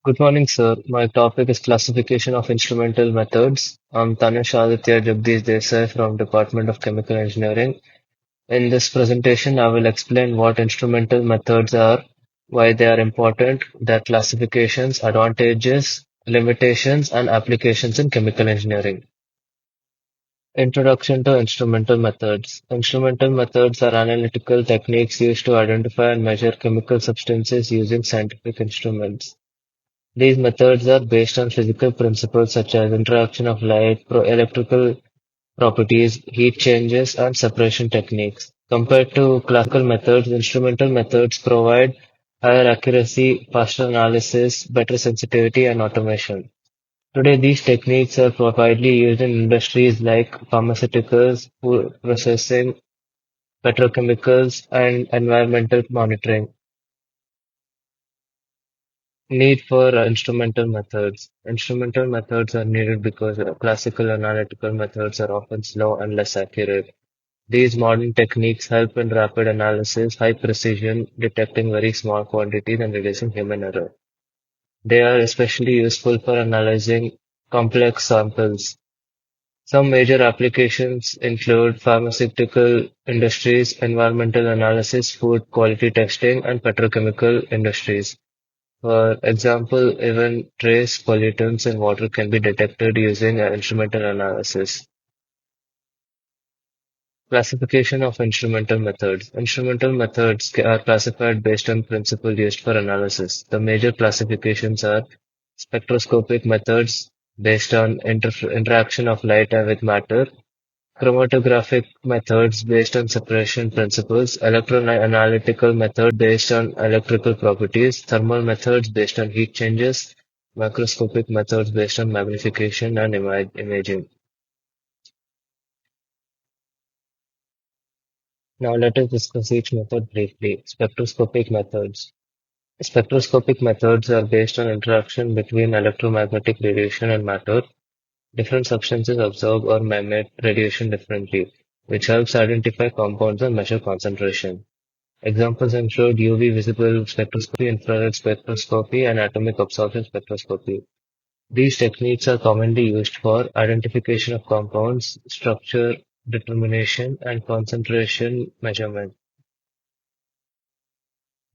Good morning, sir. My topic is classification of instrumental methods. I'm Tanesh Aditya Jagdish Desai from Department of Chemical Engineering. In this presentation, I will explain what instrumental methods are, why they are important, their classifications, advantages, limitations, and applications in chemical engineering. Introduction to instrumental methods. Instrumental methods are analytical techniques used to identify and measure chemical substances using scientific instruments. These methods are based on physical principles such as interaction of light, electrical properties, heat changes, and separation techniques. Compared to classical methods, instrumental methods provide higher accuracy, faster analysis, better sensitivity, and automation. Today, these techniques are widely used in industries like pharmaceuticals, food processing, petrochemicals, and environmental monitoring. Need for instrumental methods. Instrumental methods are needed because classical analytical methods are often slow and less accurate. These modern techniques help in rapid analysis, high precision, detecting very small quantities, and reducing human error. They are especially useful for analyzing complex samples. Some major applications include pharmaceutical industries, environmental analysis, food quality testing, and petrochemical industries. For example, even trace pollutants in water can be detected using instrumental analysis. Classification of instrumental methods. Instrumental methods are classified based on principle used for analysis. The major classifications are spectroscopic methods based on interaction of light with matter, chromatographic methods based on separation principles, electroanalytical methods based on electrical properties, thermal methods based on heat changes, microscopic methods based on magnification and imaging. Now let us discuss each method briefly. Spectroscopic methods. Spectroscopic methods are based on interaction between electromagnetic radiation and matter. Different substances absorb or emit radiation differently, which helps identify compounds and measure concentration. Examples include UV visible spectroscopy, infrared spectroscopy, and atomic absorption spectroscopy. These techniques are commonly used for identification of compounds, structure determination, and concentration measurement.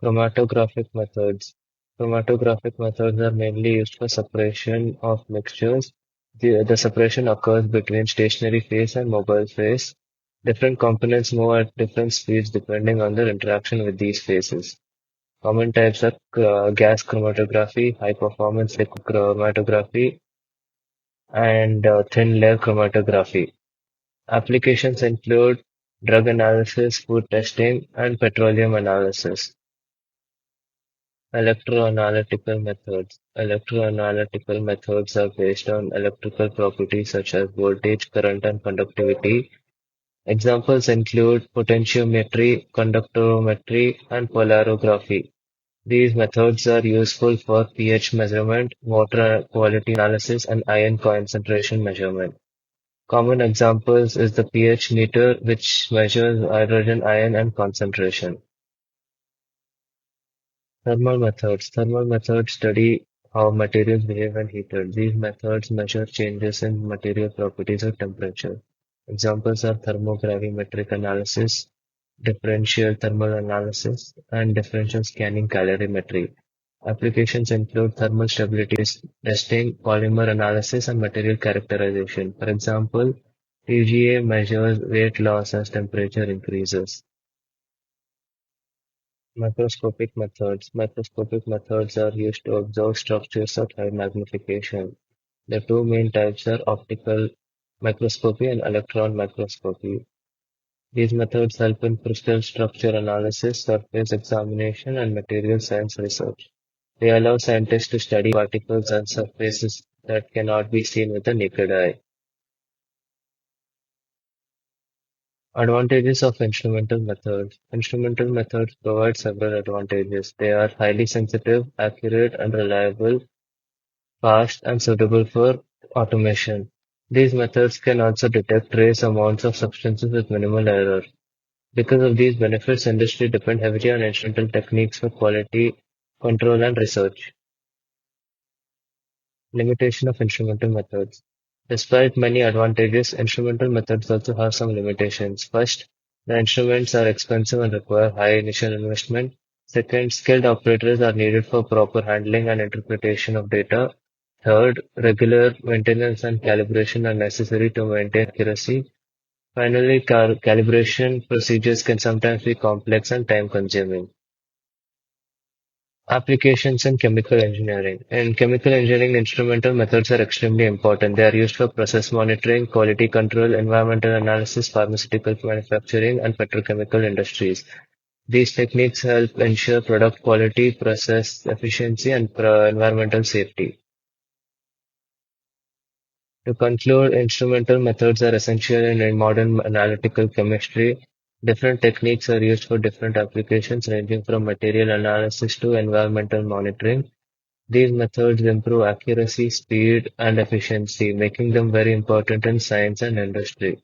Chromatographic methods. Chromatographic methods are mainly used for separation of mixtures. The separation occurs between stationary phase and mobile phase. Different components move at different speeds depending on their interaction with these phases. Common types are gas chromatography, high-performance liquid chromatography, and thin-layer chromatography. Applications include drug analysis, food testing, and petroleum analysis. Electroanalytical methods. Electroanalytical methods are based on electrical properties such as voltage, current, and conductivity. Examples include potentiometry, conductometry, and polarography. These methods are useful for pH measurement, water quality analysis, and ion concentration measurement. Common examples is the pH meter, which measures hydrogen ion and concentration. Thermal methods. Thermal methods study how materials behave when heated. These methods measure changes in material properties or temperature. Examples are thermogravimetric analysis, differential thermal analysis, and differential scanning calorimetry. Applications include thermal stability testing, polymer analysis, and material characterization. For example, TGA measures weight loss as temperature increases. Microscopic methods. Microscopic methods are used to observe structures at high magnification. The two main types are optical microscopy and electron microscopy. These methods help in crystal structure analysis, surface examination, and material science research. They allow scientists to study particles and surfaces that cannot be seen with the naked eye. Advantages of instrumental methods. Instrumental methods provide several advantages. They are highly sensitive, accurate, and reliable, fast, and suitable for automation. These methods can also detect trace amounts of substances with minimal error. Because of these benefits, industry depend heavily on instrumental techniques for quality control and research. Limitation of instrumental methods. Despite many advantages, instrumental methods also have some limitations. First, the instruments are expensive and require high initial investment. Second, skilled operators are needed for proper handling and interpretation of data. Third, regular maintenance and calibration are necessary to maintain accuracy. Finally, calibration procedures can sometimes be complex and time-consuming. Applications in chemical engineering. In chemical engineering, instrumental methods are extremely important. They are used for process monitoring, quality control, environmental analysis, pharmaceutical manufacturing, and petrochemical industries. These techniques help ensure product quality, process efficiency, and environmental safety. To conclude, instrumental methods are essential in modern analytical chemistry. Different techniques are used for different applications, ranging from material analysis to environmental monitoring. These methods improve accuracy, speed, and efficiency, making them very important in science and industry.